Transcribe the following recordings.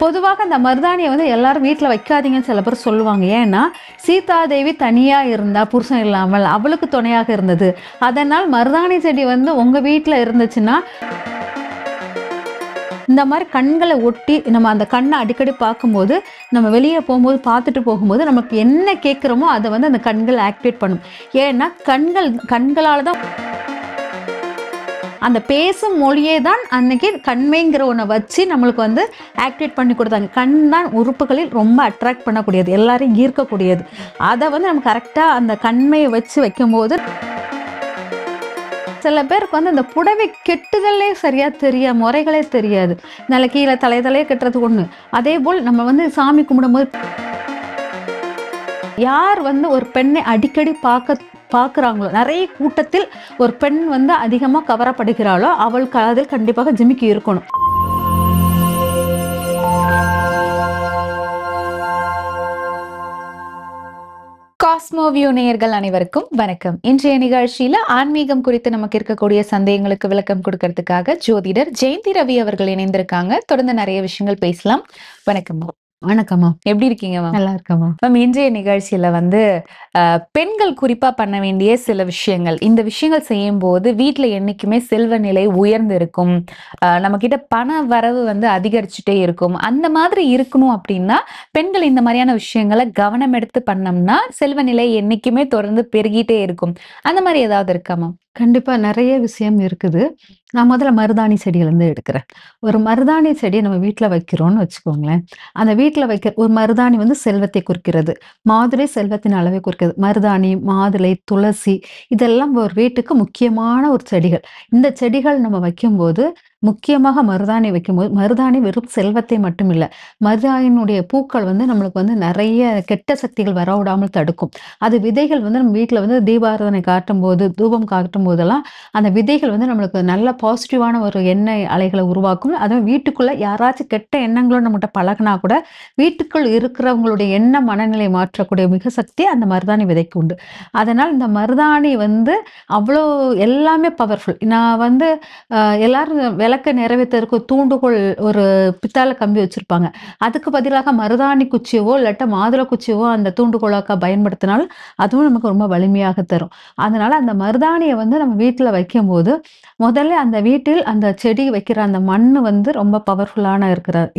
பொதுவாக அந்த மருதாணியை வந்து எல்லாரும் வீட்டில் வைக்காதீங்கன்னு சில பேர் சொல்லுவாங்க. ஏன்னா சீதாதேவி தனியாக இருந்தா புருஷன் இல்லாமல் அவளுக்கு துணையாக இருந்தது. அதனால் மருதாணி செடி வந்து உங்கள் வீட்டில் இருந்துச்சுன்னா இந்த மாதிரி கண்களை ஒட்டி நம்ம அந்த கண்ணை அடிக்கடி பார்க்கும்போது நம்ம வெளியே போகும்போது பார்த்துட்டு போகும்போது நமக்கு என்ன கேட்குறோமோ அதை வந்து அந்த கண்கள் ஆக்டிவேட் பண்ணும். ஏன்னா கண்களால் தான் அந்த பேசும் மொழியே தான் அன்னைக்கு கண்மைங்கிற ஒன்றை வச்சு நம்மளுக்கு வந்து ஆக்டிவேட் பண்ணி கொடுத்தாங்க. கண் தான் உறுப்புகளில் ரொம்ப அட்ராக்ட் பண்ணக்கூடியது, எல்லாரையும் ஈர்க்கக்கூடியது. அதை வந்து நம்ம கரெக்டாக அந்த கண்மையை வச்சு வைக்கும்போது சில பேருக்கு வந்து அந்த புடவை கெட்டுதலே சரியா தெரியாது, முறைகளே தெரியாது. நல்ல கீழே தலையே கட்டுறது ஒண்ணு. அதே போல் நம்ம வந்து சாமி கும்பிடும்போது யார் வந்து ஒரு பெண்ணை அடிக்கடி பார்க்குறாங்களோ, நிறைய கூட்டத்தில் ஒரு பெண் வந்து அதிகமாக கவரப்படுகிறாளோ அவள் காதில் கண்டிப்பாக ஜிமிக்கி இருக்கணும். காஸ்மோவியூ நேயர்கள் அனைவருக்கும் வணக்கம். இன்றைய நிகழ்ச்சியில ஆன்மீகம் குறித்து நமக்கு இருக்கக்கூடிய சந்தேகங்களுக்கு விளக்கம் கொடுக்கறதுக்காக ஜோதிடர் ஜெயந்தி ரவி அவர்கள் இணைந்திருக்காங்க. தொடர்ந்து நிறைய விஷயங்கள் பேசலாம். வணக்கம். வணக்கம்மா, எப்படி இருக்கீங்க? நல்லா இருக்கம்மா. மேம், இன்றைய நிகழ்ச்சியில வந்து பெண்கள் குறிப்பா பண்ண வேண்டிய சில விஷயங்கள், இந்த விஷயங்கள் செய்யும் போது வீட்டுல என்னைக்குமே செல்வ நிலை உயர்ந்து இருக்கும், நம்ம கிட்ட பண வரவு வந்து அதிகரிச்சுட்டே இருக்கும், அந்த மாதிரி இருக்கணும் அப்படின்னா பெண்கள் இந்த மாதிரியான விஷயங்களை கவனம் எடுத்து பண்ணோம்னா செல்வ நிலை என்னைக்குமே தொடர்ந்து பெருகிட்டே இருக்கும். அந்த மாதிரி ஏதாவது இருக்கா மேம்? கண்டிப்பா நிறைய விஷயம் இருக்குது. நான் முதல்ல மருதாணி செடியிலேருந்து எடுக்கிறேன். ஒரு மருதாணி செடி நம்ம வீட்டில் வைக்கிறோம்னு வச்சுக்கோங்களேன். அந்த வீட்டில் வைக்கிற ஒரு மருதாணி வந்து செல்வத்தை குறிக்கிறது. மாதுளை செல்வத்தின் அளவை குறிக்கிறது. மருதாணி, மாதுளை, துளசி இதெல்லாம் ஒரு வீட்டுக்கு முக்கியமான ஒரு செடிகள். இந்த செடிகள் நம்ம வைக்கும்போது, முக்கியமாக மருதாணி வைக்கும்போது, மருதாணி வெறும் செல்வத்தை மட்டும் இல்லை, மருதாணியினுடைய பூக்கள் வந்து நம்மளுக்கு வந்து நிறைய கெட்ட சக்திகள் வரவிடாமல் தடுக்கும். அது விதைகள் வந்து நம்ம வீட்டில் வந்து தீபாராதனை காட்டும் போது, தூபம் காட்டும் போதெல்லாம் அந்த விதைகள் வந்து நம்மளுக்கு நல்ல பாசிட்டிவான ஒரு எண்ணெய் அலைகளை உருவாக்கும். அதுவும் வீட்டுக்குள்ள யாராச்சும் கெட்ட எண்ணங்களோட நம்மகிட்ட பழகினா கூட வீட்டுக்குள் இருக்கிறவங்களுடைய எண்ண மனநிலை மாற்றக்கூடிய மிக சக்தி அந்த மருதாணி விதைக்கு உண்டு. அதனால் இந்த மருதாணி வந்து அவ்வளோ எல்லாமே பவர்ஃபுல். நான் வந்து எல்லாரும் விளக்க நிறைவேற்றருக்கு தூண்டுகோல் ஒரு பித்தாளை கம்பி வச்சிருப்பாங்க. அதுக்கு பதிலாக மருதாணி குச்சியவோ இல்லாட்ட மாதுளை குச்சியவோ அந்த தூண்டுகோலாக்க பயன்படுத்தினாலும் அதுவும் நமக்கு ரொம்ப வலிமையாக தரும். அதனால அந்த மருதாணியை வந்து நம்ம வீட்டில் வைக்கும்போது முதல்ல அந்த வீட்டில் அந்த செடி வைக்கிற அந்த மண் வந்து ரொம்ப பவர்ஃபுல்லான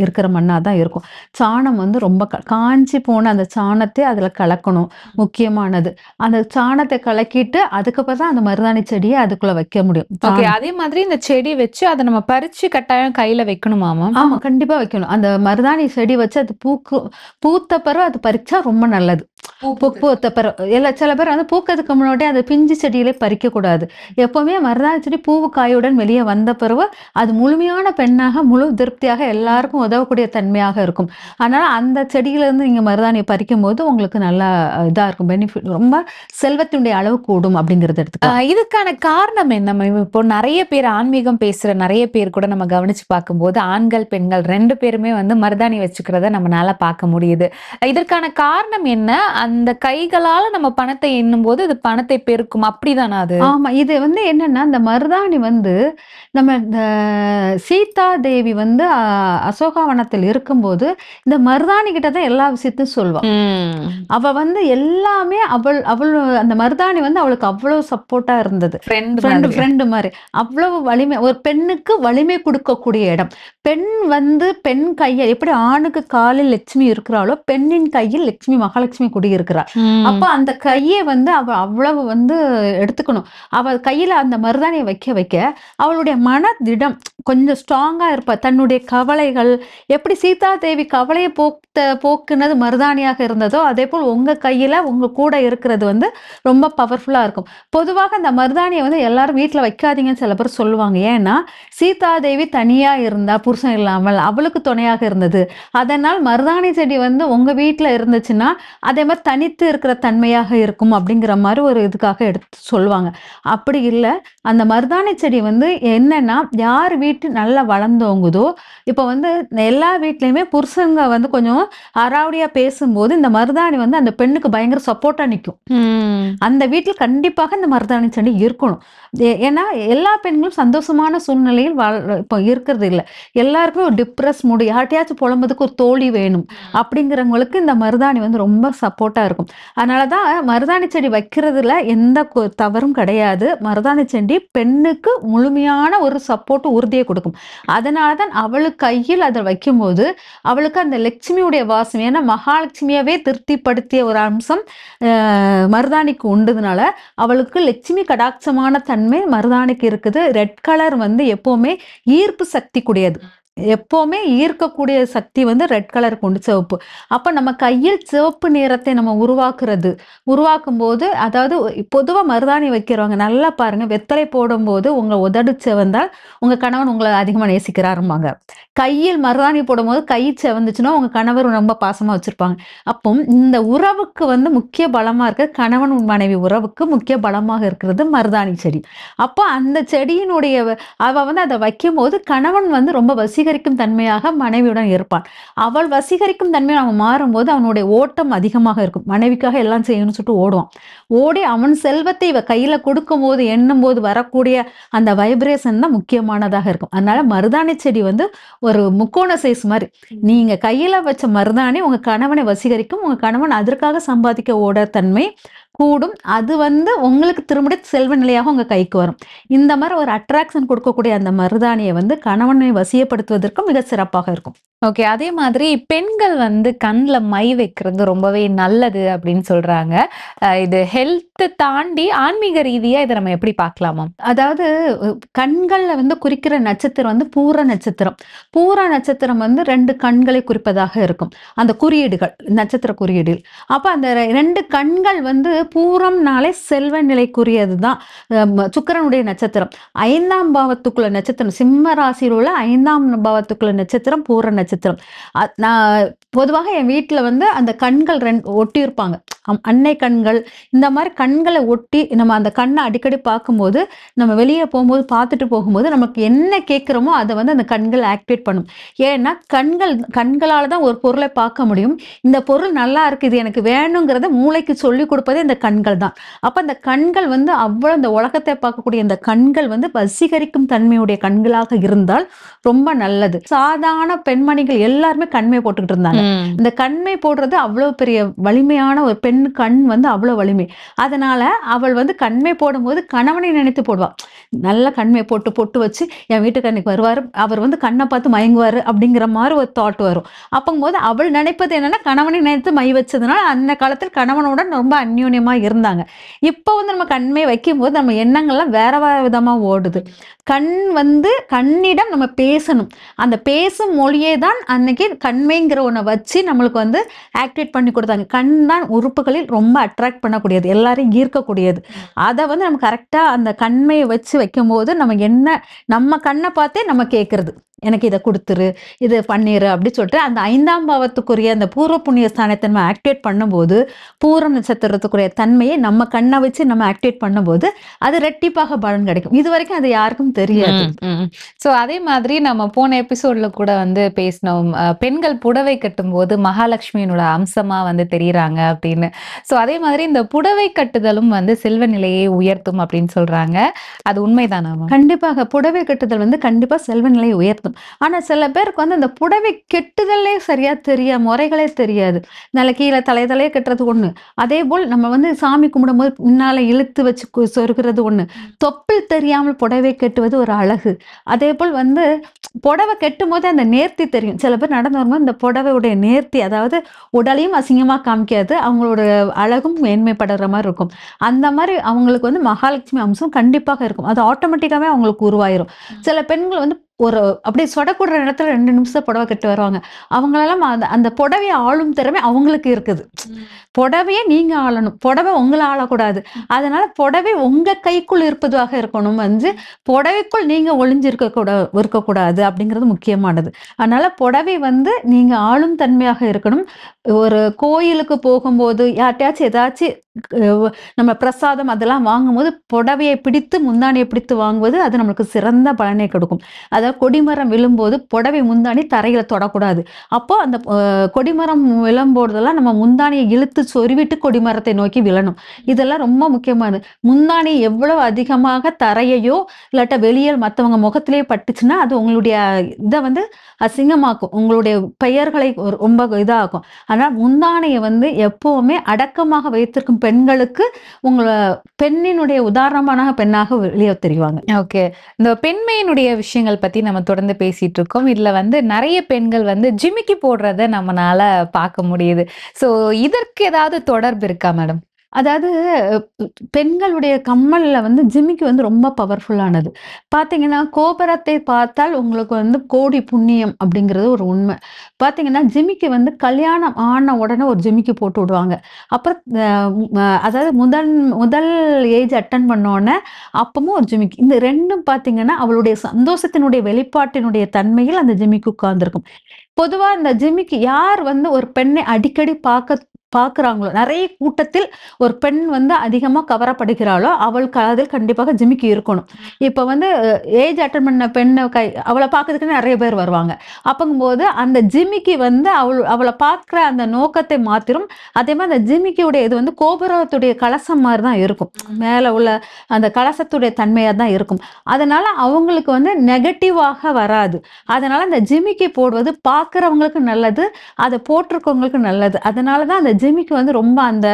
இருக்கிற மண்ணாக தான் இருக்கும். சாணம் வந்து ரொம்ப காஞ்சி போன அந்த சாணத்தை அதில் கலக்கணும், முக்கியமானது. அந்த சாணத்தை கலக்கிட்டு அதுக்கப்புறம் தான் அந்த மருதாணி செடியை அதுக்குள்ள வைக்க முடியும். அதே மாதிரி இந்த செடி வச்சு அதை நம்ம பறிச்சு கட்டாயம் கையில வைக்கணுமாமா? ஆமா, கண்டிப்பா வைக்கணும். அந்த மருதாணி செடி வச்சு அது பூத்த பிறகு அது பறிச்சா ரொம்ப நல்லது. பூத்த பிறகு சில பேர் வந்து பூக்கிறதுக்கு முன்னாடி அந்த பிஞ்சு செடியிலே பறிக்க கூடாது. எப்பவுமே மருதாணி செடி பூவு காயுடன் வெளியே வந்த பிறகு அது முழுமையான பெண்ணாக முழு திருப்தியாக எல்லாருக்கும் உதவக்கூடிய தன்மையாக இருக்கும். அதனால அந்த செடியிலிருந்து நீங்க மருதாணியை பறிக்கும் போது உங்களுக்கு நல்லா இதா இருக்கும், பெனிஃபிட், ரொம்ப செல்வத்தினுடைய அளவு கூடும் அப்படிங்கிறது எடுத்துக்கோ. இதுக்கான காரணம் என்ன? இப்போ நிறைய பேர் ஆன்மீகம் பேசுற நிறைய பேர் கூட நம்ம கவனிச்சு பார்க்கும்போது ஆண்கள் பெண்கள் 2 பேருமே வந்து மருதாணி வச்சுக்கிறத நம்மளால பார்க்க முடியுது. இதற்கான காரணம் என்ன? அந்த கைகளால நம்ம பணத்தை எண்ணும் போது அது பணத்தை பெருக்கும், அப்படிதானா அது? ஆமா, இது வந்து என்னன்னா இந்த மருதாணி வந்து நம்ம இந்த சீதா தேவி வந்து அசோகவனத்தில் இருக்கும்போது இந்த மருதாணி கிட்ட தான் எல்லா விஷயத்தையும் சொல்வான். அவ வந்து எல்லாமே அவள் அந்த மருதாணி வந்து அவளுக்கு அவ்வளவு சப்போர்ட்டா இருந்தது. ஃப்ரெண்டு மாதிரி அவ்வளவு வலிமை, ஒரு பெண்ணுக்கு வலிமை கொடுக்கக்கூடிய இடம். பெண் கையை எப்படி ஆணுக்கு காலில் லட்சுமி இருக்கிறாளோ பெண்ணின் கையில் லட்சுமி மகாலட்சுமி குடியிருக்கிறாள். அப்ப அந்த கையை வந்து அவ அவ்வளவு வந்து எடுத்துக்கணும். அவள் கையில அந்த மருதாணியை வைக்க அவளுடைய மனதிடம் கொஞ்சம் ஸ்ட்ராங்கா இருப்பா. தன்னுடைய கவலைகள் எப்படி சீதா தேவி கவலையை போக்குனது மருதாணியாக இருந்ததோ அதே போல் உங்க கையில உங்க கூட இருக்கிறது வந்து ரொம்ப பவர்ஃபுல்லா இருக்கும். பொதுவாக அந்த மருதாணியை வந்து எல்லாரும் வீட்டில் வைக்காதீங்கன்னு சில பேர் சொல்லுவாங்க. ஏன்னா சீதா தேவி தனியா இருந்தா புருஷன் இல்லாமல் அவளுக்கு துணையாக இருந்தது. அதனால் மருதாணி செடி வந்து உங்க வீட்டில் இருந்துச்சுன்னா அதே மாதிரி தனித்து இருக்கிற தன்மையாக இருக்கும் அப்படிங்கிற மாதிரி ஒரு இதுக்காக எடுத்து சொல்லுவாங்க. அப்படி இல்லை. அந்த மருதாணி செடி வந்து என்னன்னா யார் வீட்டு நல்லா வளர்ந்தோங்குதோ, இப்போ வந்து எல்லா வீட்லையுமே புருஷங்க வந்து கொஞ்சம் அராவடியா பேசும்போது இந்த மருதாணி வந்து அந்த பெண்ணுக்கு பயங்கர சப்போர்ட்டா நிற்கும். அந்த வீட்டில் கண்டிப்பாக இந்த மருதாணி செடி இருக்கணும். ஏன்னா எல்லா பெண்களும் சந்தோஷமான சூழ்நிலையில் இப்போ இருக்கிறது இல்ல. எல்லாருக்குமே ஒரு டிப்ரஸ் மூடு, யார்ட்டயாச்சும் புலம்புறதுக்கு ஒரு தோழி வேணும். அப்படிங்கிறவங்களுக்கு இந்த மருதாணி வந்து ரொம்ப சப்போர்ட்டா இருக்கும். அதனால தான் மருதாணி செடி வைக்கிறதுல எந்த தவறும் கிடையாது. மருதாணி செடி பெண்ணுக்கு முழுமையான ஒரு சப்போர்ட் உறுதிய குடுக்கும். அதனால தான் அவளுக்கு கையில் அத வைக்கும்போது, அவளுக்கு அந்த லட்சுமியுடைய வாசம், ஏன்னா மகாலட்சுமியவே திருப்திப்படுத்திய ஒரு அம்சம் மருதாணிக்கு உண்டதுனால, அவளுக்கு லட்சுமி கடாட்சமான தன்மை மருதாணிக்கு இருக்குது. ரெட் கலர் வந்து எப்பவுமே ஈர்ப்பு சக்தி கூடியது. எப்பவுமே ஈர்க்கக்கூடிய சக்தி வந்து ரெட் கலருக்கு உண்டு, சிவப்பு. அப்ப நம்ம கையில் சிவப்பு நிறத்தை நம்ம உருவாக்கும்போது, அதாவது பொதுவா மருதாணி வைக்கிறவங்க நல்லா பாருங்க, வெத்தலை போடும்போது உங்க உதடு சிவந்தால் உங்க கணவன் உங்கள அதிகமா நேசிக்கிறாரும்பாங்க. கையில் மருதாணி போடும்போது கை சிவந்துச்சுன்னா உங்க கணவர் ரொம்ப பாசமா வச்சிருப்பாங்க. அப்போ இந்த உறவுக்கு வந்து முக்கிய பலமா இருக்கிறது, கணவன் மனைவி உறவுக்கு முக்கிய பலமாக இருக்கிறது மருதாணி செடி. அப்போ அந்த செடியினுடைய அவ வந்து அத வைக்கும்போது கணவன் வந்து ரொம்ப வசீகரிக்கும் தன்மையாக மனைவியுடன் இருப்பான். அவள் வசீகரிக்கும் தன்மையா அவன் மாறும்போது அவனுடைய ஓட்டம் அதிகமாக இருக்கும். மனைவிக்காக எல்லாம் செய்யணும்னு சொல்லிட்டு ஓடுவான். ஓடி அவன் செல்வத்தை இவ கையில கொடுக்கும்போது, எண்ணும்போது வரக்கூடிய அந்த வைப்ரேஷன் தான் முக்கியமானதாக இருக்கும். அதனால மருதாணி செடி வந்து ஒரு முக்கோண சைஸ் மாரி. நீங்க கையில வச்ச மருதாணி உங்க கணவனை வசீகரிக்கும். உங்க கணவன் அதற்காக சம்பாதிக்க ஓட தன்மை கூடும். அது வந்து உங்களுக்கு திரும்ப செல்வ நிலையாக உங்க கைக்கு வரும். இந்த மாரி ஒரு அட்ராக்ஷன் கொடுக்கக்கூடிய அந்த மருதாணிய வந்து கணவனை வசியப்படுத்துவதற்கும் மிக சிறப்பாக இருக்கும். ஓகே. அதே மாதிரி பெண்கள் வந்து கண்ல மை வைக்கிறது ரொம்பவே நல்லது அப்படின்னு சொல்றாங்க. இது ஹெல்த் தாண்டி ஆன்மீக ரீதியா இத நம்ம எப்படி பார்க்கலாமா? அதாவது கண்கள்ல வந்து குறிக்கிற நட்சத்திரம் வந்து பூர நட்சத்திரம். பூர நட்சத்திரம் வந்து 2 கண்களை குறிப்பதாக இருக்கும். அந்த குறியீடுகள், நட்சத்திர குறியீடுகள். அப்ப அந்த 2 கண்கள் வந்து பூரம்னாலே செல்வ நிலைக்குரியது தான். சுக்கிரனுடைய நட்சத்திரம். 5ஆம் பாவத்துக்குள்ள நட்சத்திரம், சிம்ம ராசியில் உள்ள 5ஆம் பாவத்துக்குள்ள நட்சத்திரம் பூர நட்சத்திரம். நான் பொதுவாக என் வீட்ல வந்து அந்த கண்கள் ஒட்டியிருப்பாங்க. அன்னை கண்கள், இந்த மாரி கண்களை ஒட்டி நம்ம அந்த கண்ணை அடிக்கடி பார்க்கும்போது, நம்ம வெளியே போகும்போது பார்த்துட்டு போகும்போது, நமக்கு என்ன கேட்கிறோமோ அத வந்து அந்த கண்கள் ஆக்டிவேட் பண்ணும். ஏன்னா கண்களால தான் ஒரு பொருளை பார்க்க முடியும். இந்த பொருள் நல்லா இருக்கு, இது எனக்கு வேணுங்கிறத மூளைக்கு சொல்லிக் கொடுப்பதே இந்த கண்கள் தான். அப்ப அந்த கண்கள் வந்து அவ்வளவு, இந்த உலகத்தை பார்க்கக்கூடிய இந்த கண்கள் வந்து வசீகரிக்கும் தன்மையுடைய கண்களாக இருந்தால் ரொம்ப நல்லது. சாதாரண பெண்மணிகள் எல்லாருமே கண்மை போட்டுக்கிட்டு இருந்தாங்க. இந்த கண்மை போடுறது அவ்வளவு பெரிய வலிமையான ஒரு பெண் கண் வந்து அவ்வளவு வலிமை. அதனால அவள் வந்து கண்மை போடும்போது கணவனை நினைத்து போடுவா. நல்ல கண்மை போட்டு பொட்டு வச்சு என் வீட்டுக்கு வருவாரு, அவர் வந்து கண்ணை பார்த்து மயங்குவாரு அப்படிங்கிற மாதிரி ஒரு தாட் வரும். அப்போது அவள் நினைப்பது என்னன்னா, கணவனை நினைத்து மை வச்சதுனால அந்த காலத்தில் கணவனுடன் ரொம்ப அந்யோன்யமா இருந்தாங்க. இப்போ வந்து நம்ம கண்மை வைக்கும்போது நம்ம எண்ணங்கள்லாம் வேற விதமா ஓடுது. கண்ணிடம் நம்ம பேசணும். அந்த பேசும் மொழியே தான் அன்னைக்கு கண்மைங்கிற ஒன்றை வச்சு நம்மளுக்கு வந்து ஆக்டிவேட் பண்ணி கொடுத்தாங்க. கண் தான் உறுப்புகளில் ரொம்ப அட்ராக்ட் பண்ணக்கூடியது, எல்லாரையும் ஈர்க்கக்கூடியது. அதை வந்து நம்ம கரெக்டாக அந்த கண்மையை வச்சு வைக்கும்போது நம்ம கண்ணை பார்த்தே நம்ம கேட்கறது, எனக்கு இதை கொடுத்துரு, இது பண்ணிரு அப்படி சொல்லிட்டு அந்த 5ஆம் பாவத்துக்குரிய அந்த பூர்வ புண்ணிய ஸ்தானத்தை நம்ம ஆக்டிவேட் பண்ணும்போது, பூரம் நட்சத்திரத்துக்குரிய தன்மையை நம்ம கண்ணை வச்சு நம்ம ஆக்டிவேட் பண்ணும்போது அது ரெட்டிப்பாக பலன் கிடைக்கும். இது வரைக்கும் அது யாருக்கும் தெரியாது. சோ அதே மாதிரி நம்ம போன எபிசோட்ல கூட வந்து பேசினோம், பெண்கள் புடவை கட்டும்போது மகாலட்சுமியினோட அம்சமா வந்து தெரியுறாங்க அப்படின்னு. சோ அதே மாதிரி இந்த புடவை கட்டுதலும் வந்து செல்வ நிலையை உயர்த்தும் அப்படின்னு சொல்றாங்க. அது உண்மைதானா? கண்டிப்பாக புடவை கட்டுதல் வந்து கண்டிப்பா செல்வ நிலையை உயர்த்தும். ஆனா சில பேருக்கு வந்து அந்த புடவை கெட்டுதலே சரியா முறைகளே தெரியாது. நல்ல கீழே தலையே கட்டுறது ஒண்ணு. அதே போல் நம்ம வந்து சாமி கும்பிடும்போது முன்னால இழுத்து வச்சு சொருகிறது ஒண்ணு. தொப்பில் தெரியாமல் புடவை கட்டுவது ஒரு அழகு. அதே போல் வந்து புடவை கெட்டும் போது அந்த நேர்த்தி தெரியும். சில பேர் நடந்து வரும்போது இந்த புடவையுடைய நேர்த்தி, அதாவது உடலையும் அசிங்கமா காமிக்காது, அவங்களோட அழகும் மேன்மைப்படுற மாதிரி இருக்கும். அந்த மாதிரி அவங்களுக்கு வந்து மகாலட்சுமி அம்சம் கண்டிப்பாக இருக்கும். அது ஆட்டோமேட்டிக்காவே அவங்களுக்கு உருவாயிரும். சில பெண்கள் வந்து ஒரு அப்படியே சொடக்கூடுற இடத்துல 2 நிமிஷம் புடவை கட்டு வருவாங்க. அவங்களெல்லாம் அந்த புடவையை ஆளும் திறமை அவங்களுக்கு இருக்குது. புடவையை நீங்க ஆளணும், புடவை உங்களை ஆளக்கூடாது. அதனால புடவை உங்க கைக்குள் இருப்பதாக இருக்கணும். வந்து புடவைக்குள் நீங்க இருக்கக்கூடாது அப்படிங்கிறது முக்கியமானது. அதனால புடவை வந்து நீங்க ஆளும் தன்மையாக இருக்கணும். ஒரு கோயிலுக்கு போகும்போது யார்ட்டையாச்சும் ஏதாச்சும் நம்ம பிரசாதம் அதெல்லாம் வாங்கும்போது புடவையை பிடித்து முந்தானையை பிடித்து வாங்குவது அது நம்மளுக்கு சிறந்த பலனை கொடுக்கும். அதாவது அதாவது கொடிமரம் விழும்போது புடவை முந்தாணி தரையில தொடக்கூடாது. அப்போ அந்த கொடிமரம் விழும்போதெல்லாம் நம்ம முந்தாணியை இழுத்து சொருவிட்டு கொடிமரத்தை நோக்கி விழணும். இதெல்லாம் ரொம்ப முக்கியமானது. முந்தாணி எவ்வளவு அதிகமாக தரையையோ இல்லாட்டா வெளியே மத்தவங்க முகத்திலேயே பட்டுச்சுன்னா, அது உங்களுடைய இத வந்து அசிங்கமாக்கும். உங்களுடைய பெயர்களை ரொம்ப இதாக்கும். அதனால முந்தானைய வந்து எப்பவுமே அடக்கமாக வைத்திருக்கும் பெண்களுக்கு உங்கள பெண்ணினுடைய உதாரணமான பெண்ணாக வெளிய தெரிவாங்க. ஓகே. இந்த பெண்மையினுடைய விஷயங்கள் பத்தி நம்ம தொடர்ந்து பேசிட்டு இருக்கோம். இதுல வந்து நெறைய பெண்கள் வந்து ஜிமிக்கி போடுறத நம்மனால பார்க்க முடியுது. ஸோ இதற்கு ஏதாவது தொடர்பு இருக்கா மேடம்? அதாவது பெண்களுடைய கம்மல்ல வந்து ஜிமிக்கி வந்து ரொம்ப பவர்ஃபுல்லானது. பார்த்தீங்கன்னா, கோபுரத்தை பார்த்தால் உங்களுக்கு வந்து கோடி புண்ணியம் அப்படிங்கிறது ஒரு உண்மை. பார்த்தீங்கன்னா, ஜிமிக்கி வந்து கல்யாணம் ஆன உடனே ஒரு ஜிமிக்கி போட்டு விடுவாங்க. அப்புறம் அதாவது முதல் முதல் ஏஜ் அட்டெண்ட் பண்ணோனே அப்பவும் ஒரு ஜிமிக்கி. இந்த 2ம் பார்த்தீங்கன்னா, அவளுடைய சந்தோஷத்தினுடைய வெளிப்பாட்டினுடைய தன்மையில் அந்த ஜிமிக்கி உட்கார்ந்திருக்கும். பொதுவா இந்த ஜிமிக்கி யார் வந்து ஒரு பெண்ணை அடிக்கடி பார்க்குறாங்களோ, நெறைய கூட்டத்தில் ஒரு பெண் வந்து அதிகமா கவரப்படுகிறாளோ, அவள் காதில் கண்டிப்பாக ஜிமிக்கி இருக்கணும். இப்ப வந்து ஏஜ் அட்டெண்ட் பண்ண பெண்ண அவள பார்க்கறதுக்குன்னு நெறைய பேர் வருவாங்க. அப்பங்கும்போது அந்த ஜிமிக்கி வந்து அவள பார்க்குற அந்த நோக்கத்தை மாத்திரும். அதே மாரி அந்த ஜிமிக்கியுடைய இது வந்து கோபுரத்துடைய கலசம் மாரி தான் இருக்கும். மேல உள்ள அந்த கலசத்துடைய தன்மையா தான் இருக்கும். அதனால அவங்களுக்கு வந்து நெகட்டிவாக வராது. அதனால அந்த ஜிமிக்கி போடுவது பார்க்குறவங்களுக்கு நல்லது. அத போட்டிருக்கவங்களுக்கு நல்லது. அதனால தான் அந்த ஜிமிக்கி வந்து ரொம்ப அந்த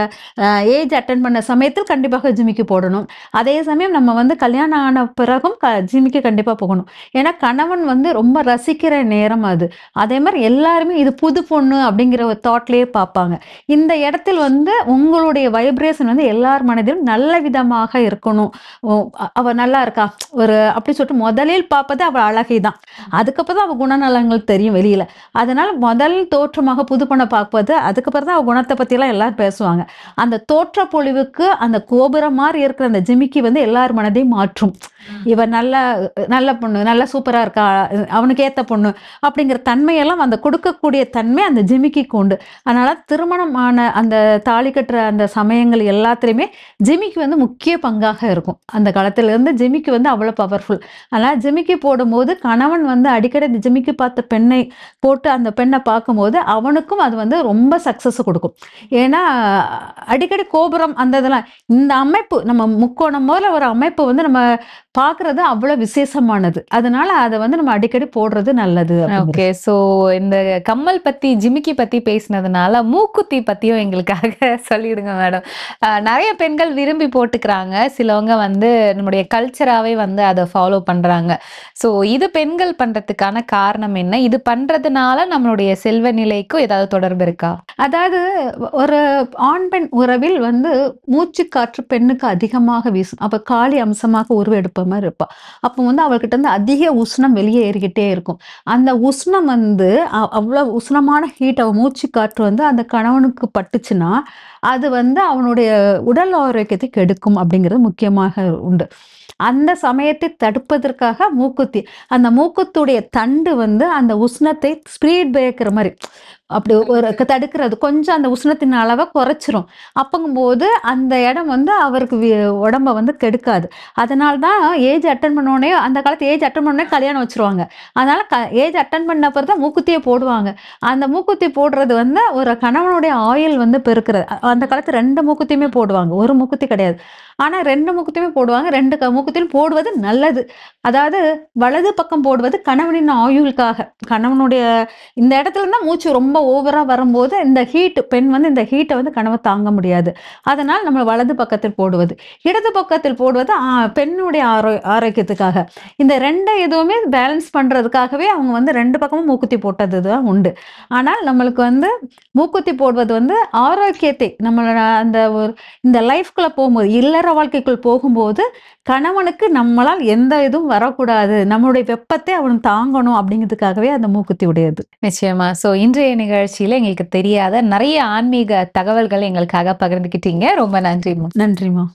ஏஜ் அட்டெண்ட் பண்ண சமயத்தில் கண்டிப்பாக ஜிமிக்கி போடணும். அதே சமயம் நம்ம வந்து கல்யாணம் ஆன பிறகும் ஜிமிக்கி கண்டிப்பா போகணும். ஏன்னா கணவன் வந்து ரொம்ப ரசிக்கிற நேரம் அது. அதே மாரி எல்லாருமே இது புது பொண்ணு அப்படிங்கிற ஒரு தாட்லயே பார்ப்பாங்க. இந்த இடத்தில் வந்து உங்களுடைய வைப்ரேஷன் வந்து எல்லார் மனதிலும் நல்ல விதமாக இருக்கணும். ஓ அவ நல்லா இருக்கா, ஒரு அப்படி சொல்லிட்டு முதலில் பார்ப்பது அவ அழகை தான். அதுக்கப்புறம் தான் அவ குணநலங்கள் தெரியும் வெளியில. அதனால முதல் தோற்றமாக புது பொண்ண பார்ப்பது, அதுக்கப்புறம் தான் அவ குணத்த பத்திலாம் எல்லாரும் பேசுவாங்க. அந்த தோற்ற பொலிவுக்கு அந்த கோபுரம் மாரி இருக்கிற அந்த ஜிமிக்கி வந்து எல்லார் மனதையும் மாற்றும். இவ நல்ல நல்ல பொண்ணு, நல்லா சூப்பரா இருக்கா, அவனுக்கு ஏத்த பொண்ணு அப்படிங்கிற தன்மையெல்லாம் அந்த கொடுக்கக்கூடிய தன்மை அந்த ஜிமிக்கிக்கு உண்டு. அதனால திருமணம் ஆன அந்த தாலி கட்டுற அந்த சமயங்கள் எல்லாத்துலயுமே ஜிமிக்கி வந்து முக்கிய பங்காக இருக்கும். அந்த காலத்துல இருந்து ஜிமிக்கி வந்து அவ்வளவு பவர்ஃபுல். அதனால ஜிமிக்கி போடும்போது கணவன் வந்து அடிக்கடி இந்த ஜிமிக்கி பார்த்த பெண்ணை போட்டு அந்த பெண்ணை பார்க்கும்போது அவனுக்கும் அது வந்து ரொம்ப சக்சஸ் கொடுக்கும். ஏன்னா அடிக்கடி கோபுரம் அந்த இதெல்லாம் இந்த அமைப்பு நம்ம முக்கோணம் போல ஒரு அமைப்பு வந்து நம்ம பார்க்கறது அவ்வளவு விசேஷமானது. அதனால அத வந்து நம்ம அடிக்கடி போடுறது நல்லது அப்படிங்கிறது. ஓகே. ஸோ இந்த கம்மல் பத்தி, ஜிமிக்கி பத்தி பேசினதுனால, மூக்குத்தி பத்தியும் எங்களுக்காக சொல்லிடுங்க மேடம். நெறைய பெண்கள் விரும்பி போட்டுக்கிறாங்க. சிலவங்க வந்து நம்முடைய கல்ச்சராவே வந்து அத ஃபாலோ பண்றாங்க. ஸோ இது பெண்கள் பண்றதுக்கான காரணம் என்ன? இது பண்றதுனால நம்மளுடைய செல்வ நிலைக்கும் ஏதாவது தொடர்பு இருக்கா? அதாவது ஒரு ஆண் பெண் உறவில் வந்து மூச்சுக்காற்று பெண்ணுக்கு அதிகமாக வீசும். அப்ப காளி அம்சமாக உருவெடுப்ப மாரி இருப்பா. அப்போ வந்து அவள்கிட்ட இருந்து அதிக உஷ்ணம் வெளியே ஏறிக்கிட்டே இருக்கும். அந்த உஷ்ணம் வந்து அவ்வளவு உஷ்ணமான ஹீட் அவ மூச்சுக்காற்று வந்து அந்த கணவனுக்கு பட்டுச்சுன்னா, அது வந்து அவனுடைய உடல் ஆரோக்கியத்தை கெடுக்கும் அப்படிங்கிறது முக்கியமாக உண்டு. அந்த சமயத்தை தடுப்பதற்காக மூக்குத்தி. அந்த மூக்குத்துடைய தண்டு வந்து அந்த உஷ்ணத்தை ஸ்பீட் பிரேக்கர் மாரி அப்படி ஒரு தடுக்கிறது. கொஞ்சம் அந்த உஷ்ணத்தின் அளவ குறைச்சிரும். அப்பங்கும்போது அந்த இடம் வந்து அவருக்கு உடம்ப வந்து கெடுக்காது. அதனால தான் ஏஜ் அட்டெண்ட் பண்ணோனே அந்த காலத்து ஏஜ் அட்டெண்ட் பண்ணோனே கல்யாணம் வச்சுருவாங்க. அதனால ஏஜ் அட்டெண்ட் பண்ண அப்புறம் தான் மூக்குத்தியே போடுவாங்க. அந்த மூக்குத்தி போடுறது வந்து ஒரு கணவனுடைய ஆயுள் வந்து பெருக்குறது. அந்த காலத்து 2 மூக்குத்தியுமே போடுவாங்க. ஒரு மூக்குத்தி கிடையாது. ஆனா 2 மூக்குத்தியுமே போடுவாங்க. 2 மூக்குத்தியும் போடுவது நல்லது. அதாவது வலது பக்கம் போடுவது கணவனின் ஆயுளுக்காக. கணவனுடைய இந்த இடத்துல தான் மூச்சு ரொம்ப ஓவரா வரும்போது இந்த ஹீட் பெண் வந்து இந்த ஹீட்ட வந்து கணவன் தாங்க முடியாது. அதனால் நம்ம வலது பக்கத்தில் போடுவது. இடது பக்கத்தில் போடுவது பெண்ணுடைய ஆரோக்கியத்துக்காக. இந்த 2 எதுவுமே பேலன்ஸ் பண்றதுக்காகவே அவங்க வந்து 2 பக்கமும் மூக்குத்தி போட்டது தான் உண்டு. ஆனால் நம்மளுக்கு வந்து மூக்குத்தி போடுவது வந்து ஆரோக்கியத்தை நம்மளோட அந்த ஒரு இந்த லைஃப்குள்ள போகும்போது, இல்லற வாழ்க்கைக்குள் போகும்போது கணவனுக்கு நம்மளால் எந்த இதுவும் வரக்கூடாது. நம்மளுடைய வெப்பத்தை அவன் தாங்கணும் அப்படிங்கிறதுக்காகவே அந்த மூக்குத்தி உடையது. நிச்சயமா. ஸோ இன்றைய நிகழ்ச்சியில எங்களுக்கு தெரியாத நெறைய ஆன்மீக தகவல்கள் எங்களுக்காக பகிர்ந்துக்கிட்டீங்க. ரொம்ப நன்றிம்மா. நன்றிம்மா.